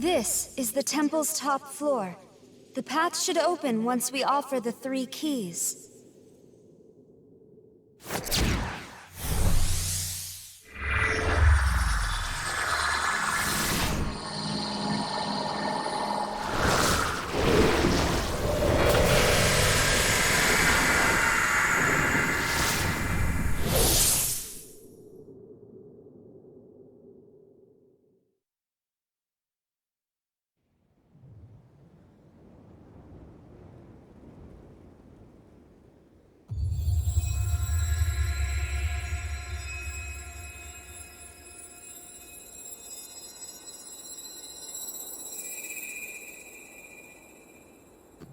This is the temple's top floor. The path should open once we offer the 3 keys.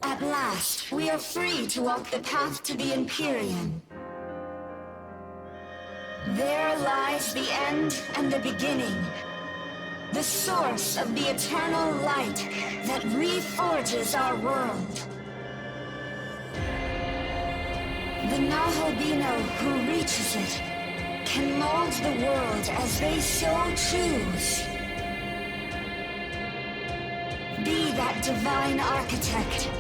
At last, we are free to walk the path to the Empyrean. There lies the end and the beginning, the source of the eternal light that reforges our world. The Nahalbino who reaches it can mold the world as they so choose. Be that divine architect.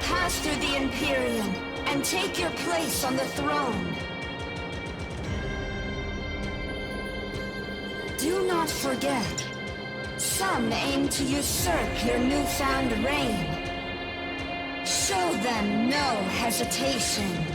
Pass through the Empyrean and take your place on the throne. Do not forget, some aim to usurp your newfound reign. Show them no hesitation.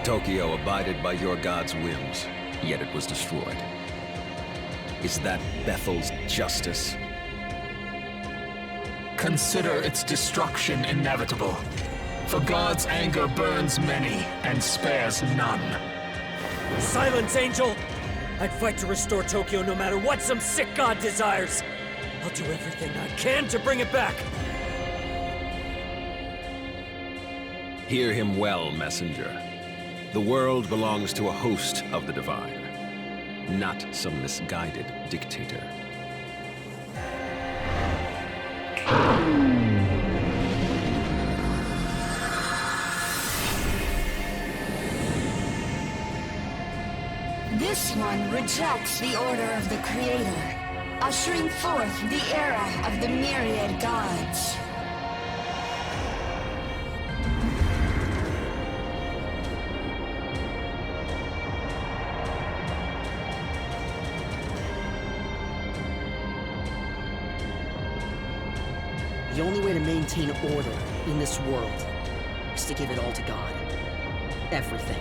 Tokyo abided by your god's whims, yet it was destroyed. Is that Bethel's justice? Consider its destruction inevitable. For God's anger burns many and spares none. Silence, Angel! I'd fight to restore Tokyo no matter what some sick god desires! I'll do everything I can to bring it back! Hear him well, messenger. The world belongs to a host of the divine, not some misguided dictator. This one rejects the order of the Creator, ushering forth the era of the myriad gods. The only way to maintain order in this world is to give it all to God. Everything.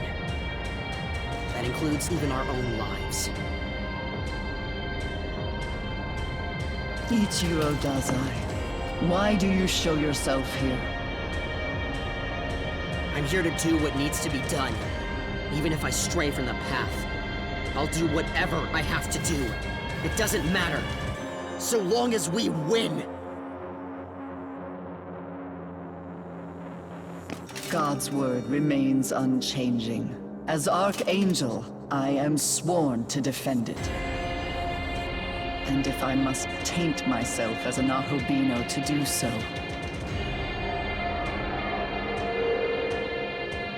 That includes even our own lives. Ichiro Dazai, why do you show yourself here? I'm here to do what needs to be done. Even if I stray from the path, I'll do whatever I have to do. It doesn't matter. So long as we win. God's word remains unchanging. As Archangel, I am sworn to defend it. And if I must taint myself as a Nahalbino to do so,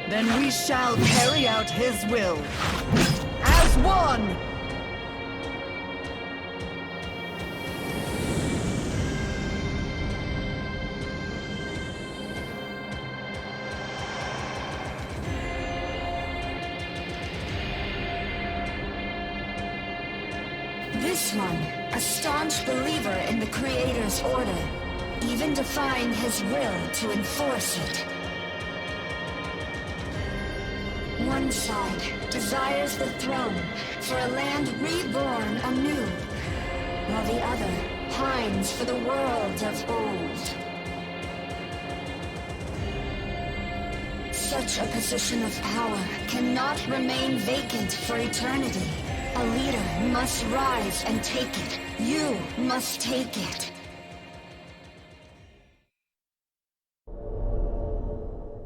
then we shall carry out his will. As one! This one, a staunch believer in the Creator's order, even defying his will to enforce it. One side desires the throne for a land reborn anew, while the other pines for the world of old. Such a position of power cannot remain vacant for eternity. A leader must rise and take it. You must take it.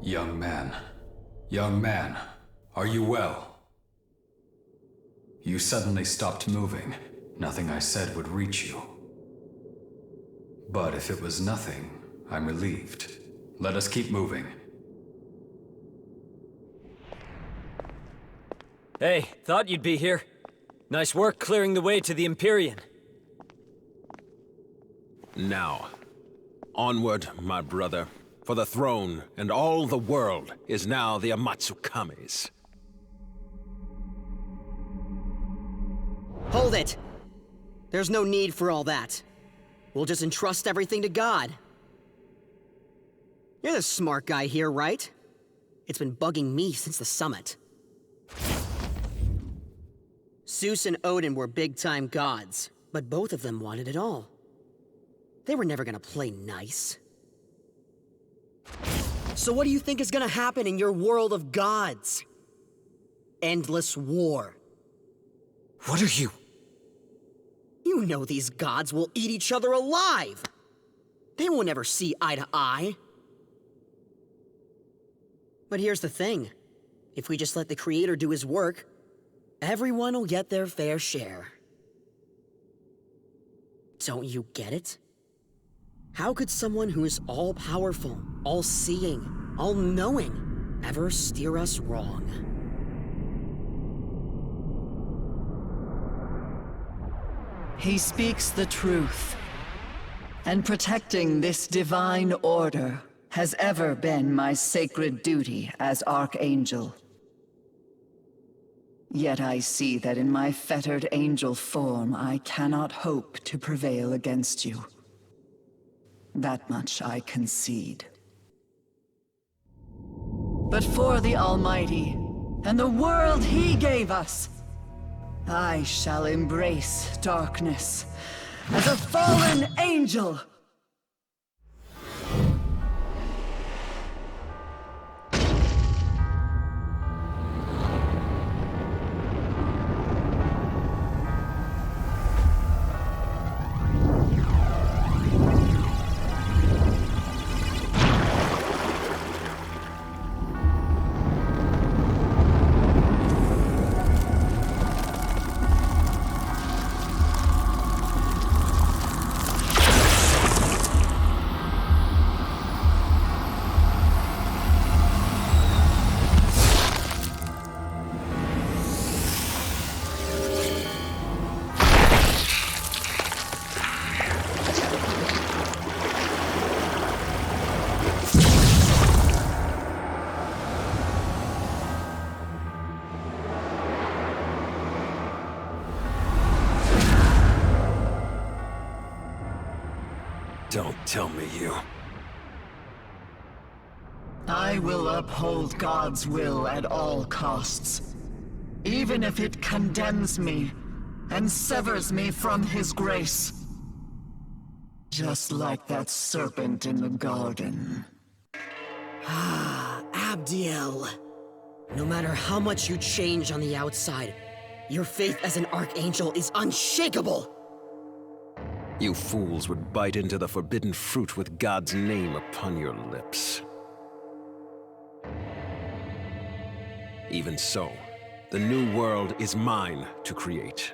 Young man, are you well? You suddenly stopped moving. Nothing I said would reach you. But if it was nothing, I'm relieved. Let us keep moving. Hey, thought you'd be here. Nice work clearing the way to the Empyrean. Now, onward, my brother. For the throne and all the world is now the Amatsukame's. Hold it! There's no need for all that. We'll just entrust everything to God. You're the smart guy here, right? It's been bugging me since the summit. Zeus and Odin were big-time gods, but both of them wanted it all. They were never gonna play nice. So what do you think is gonna happen in your world of gods? Endless war. What are you? You know these gods will eat each other alive! They won't ever see eye to eye. But here's the thing. If we just let the Creator do his work, everyone will get their fair share. Don't you get it? How could someone who is all-powerful, all-seeing, all-knowing ever steer us wrong? He speaks the truth. And protecting this divine order has ever been my sacred duty as Archangel. Yet I see that in my fettered angel form I cannot hope to prevail against you. That much I concede. But for the Almighty, and the world He gave us, I shall embrace darkness as a fallen angel! Don't tell me you... I will uphold God's will at all costs, even if it condemns me and severs me from His grace. Just like that serpent in the garden. Abdiel. No matter how much you change on the outside, your faith as an archangel is unshakable! You fools would bite into the forbidden fruit with God's name upon your lips. Even so, the new world is mine to create.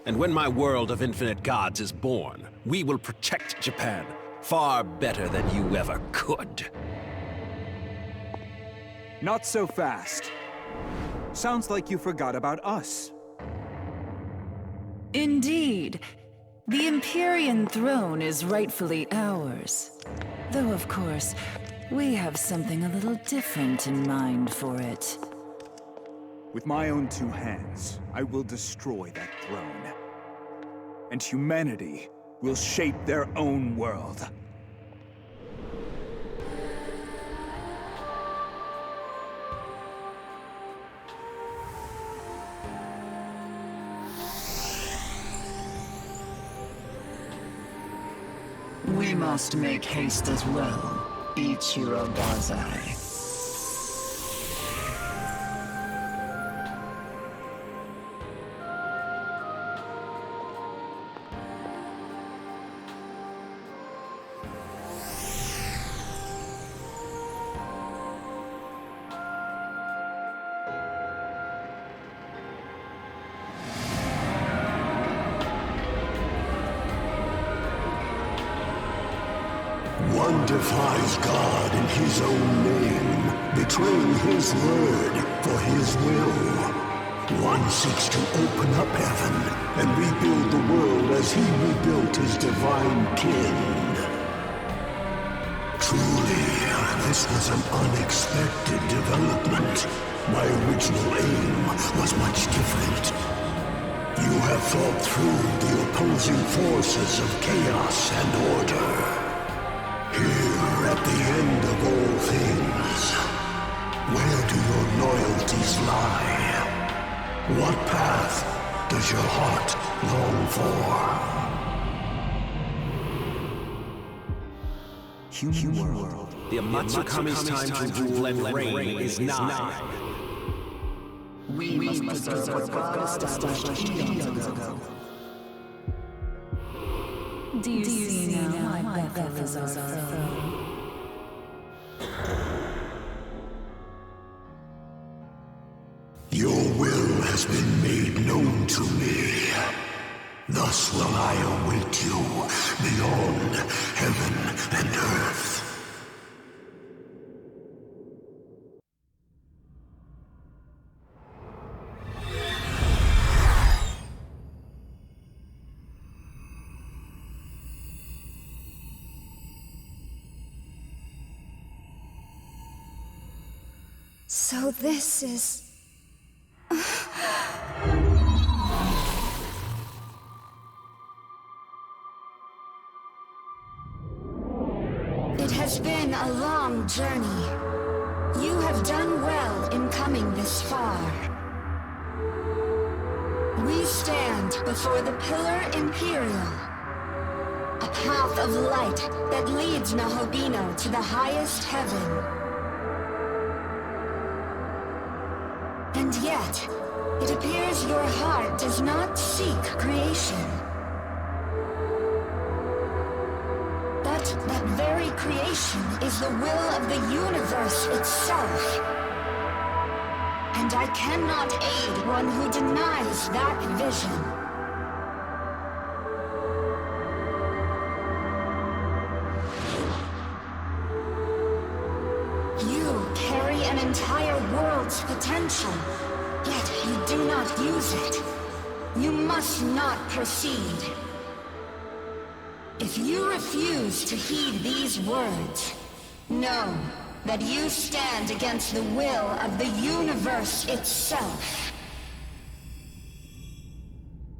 And when my world of infinite gods is born, we will protect Japan far better than you ever could. Not so fast. Sounds like you forgot about us. Indeed. The Empyrean throne is rightfully ours. Though, of course, we have something a little different in mind for it. With my own two hands, I will destroy that throne. And humanity will shape their own world. We must make haste as well, Ichiro Dazai. One defies God in his own name, betraying his word for his will. One seeks to open up heaven and rebuild the world as he rebuilt his divine kin. Truly, this was an unexpected development. My original aim was much different. You have fought through the opposing forces of chaos and order. Here, at the end of all things, where do your loyalties lie? What path does your heart long for? Human world. The Amatsukami's time to rule and reign is nigh. We must preserve what God established eons ago. Do you see now why Bethel is our throne? Your will has been made known to me. Thus will I await you beyond heaven and earth. So this is... It has been a long journey. You have done well in coming this far. We stand before the Pillar Imperial, a path of light that leads Nahobino to the highest heaven. And yet, it appears your heart does not seek creation. That very creation is the will of the universe itself. And I cannot aid one who denies that vision. You carry an entire world's potential, yet you do not use it. You must not proceed. If you refuse to heed these words, know that you stand against the will of the universe itself.